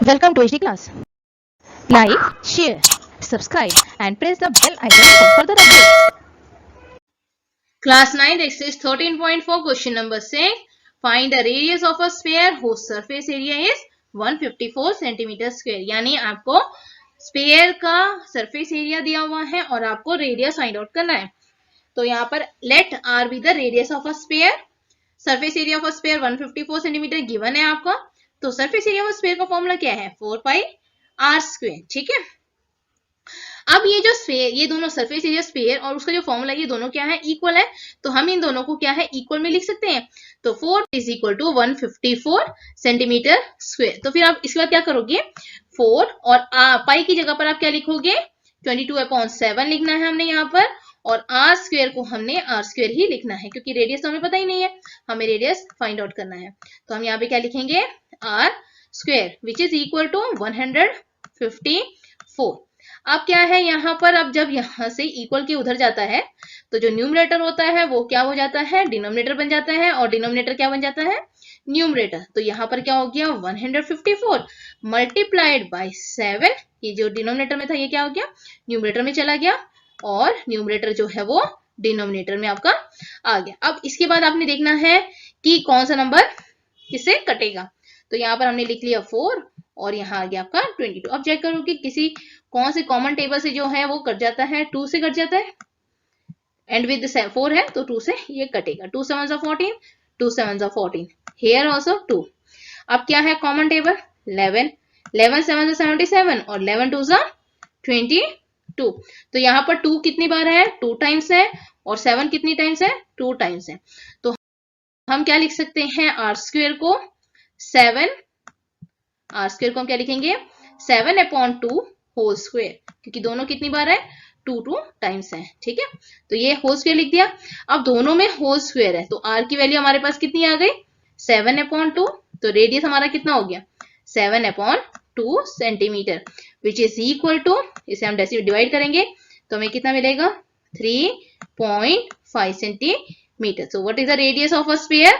Welcome to HD class. Like, share, subscribe and press the bell icon for further updates. Class 9 exercise 13.4 question number 6. Find the radius of a sphere whose surface area is 154 cm square. यानी आपको spare का surface area दिया हुआ है और आपको radius find out करना है. तो यहाँ पर let r be the radius of a sphere. Surface area of a sphere 154 centimetre given है आपका. तो सरफेस एरिया ऑफ स्पेयर का फॉर्मूला क्या है? 4 पाई आर स्क्वायर. ठीक है. अब ये जो स्फीयर, ये दोनों सरफेस एरिया स्फीयर और उसका जो फॉर्मूला ये दोनों क्या है? इक्वल है. तो हम इन दोनों को क्या है? इक्वल में लिख सकते हैं. तो 4 is equal to 154 centimetre square. तो फिर आप इसके बाद क्या करोगे? 4 और पाई की जगह पर आप क्या लिखोगे? 22/7 लिखना है हमने यहाँ पर. और आर स्क्वेयर को हमने आर स्क्वेयर ही लिखना है क्योंकि रेडियस तो हमें पता ही नहीं है, हमें रेडियस फाइंड आउट करना है. तो हम यहाँ पे क्या लिखेंगे? R square which is equal to 154. अब क्या है यहाँ पर? अब जब यहाँ से इक्वल के उधर जाता है तो जो न्यूमरेटर होता है वो क्या हो जाता है? डिनोमिनेटर बन जाता है. और डिनोमिनेटर क्या बन जाता है? न्यूमरेटर. तो यहाँ पर क्या हो गया? 154 मल्टीप्लाइड बाय 7. ये जो डिनोमिनेटर में था ये क्या हो गया? न्यूमरेटर में चला गया और न्यूमरेटर जो है वो डिनोमिनेटर में आपका आ गया. अब इसके बाद आपने देखना है कि कौन सा नंबर किससे कटेगा. तो यहाँ पर हमने लिख लिया 4 और यहाँ आ गया आपका 22. अब चेक करो कि किसी कौन से कॉमन टेबल से जो है वो कट जाता है? 2 से कट जाता है. एंड विद 4 है तो 2 से ये कटेगा. 2 7 14, 2 7 14. Here also 2. अब क्या है कॉमन टेबल? 11. 11 7 77 और 11 2 22. तो यहाँ पर 2 कितनी बार है? 2 टाइम्स है. और 7 कितनी टाइम्स है? 2 टाइम्स है. तो हम क्या लिख सकते हैं? आर स्क्वेयर को 7, आर स्क्वेयर को हम क्या लिखेंगे? 7/2 होल स्क्वेयर, क्योंकि दोनों कितनी बार है? 2 टाइम्स है. ठीक है. तो ये होल स्क्वेयर लिख दिया. अब दोनों में होल स्क्वेयर है तो आर की वैल्यू हमारे पास कितनी आ गई? 7/2. तो रेडियस हमारा कितना हो गया? 7/2 centimetre which is equal to, इसे हम डिवाइड करेंगे तो हमें कितना मिलेगा? 3.5 centimetre. So what is the radius of a sphere?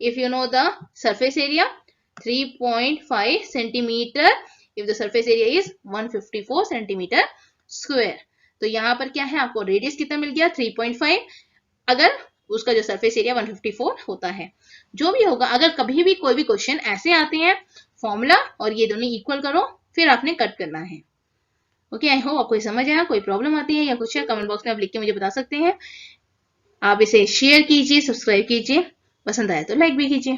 If you know the surface area 3.5 centimeter if the surface area is 154 centimeter square. तो यहाँ पर क्या है? आपको रेडियस कितना मिल गया? 3.5. अगर उसका जो सरफेस एरिया 154 होता है. जो भी होगा, अगर कभी भी कोई भी क्वेश्चन ऐसे आते हैं फॉर्मूला और ये दोनों इक्वल करो फिर आपने कट करना है. ओके, आई होप आपको समझ आया. कोई प्रॉब्लम आती है या कुछ है कमेंट बॉक्स में आप लिख के मुझे बता सकते हैं. आप इसे शेयर कीजिए, सब्सक्राइब कीजिए, पसंद आया तो लाइक भी कीजिए.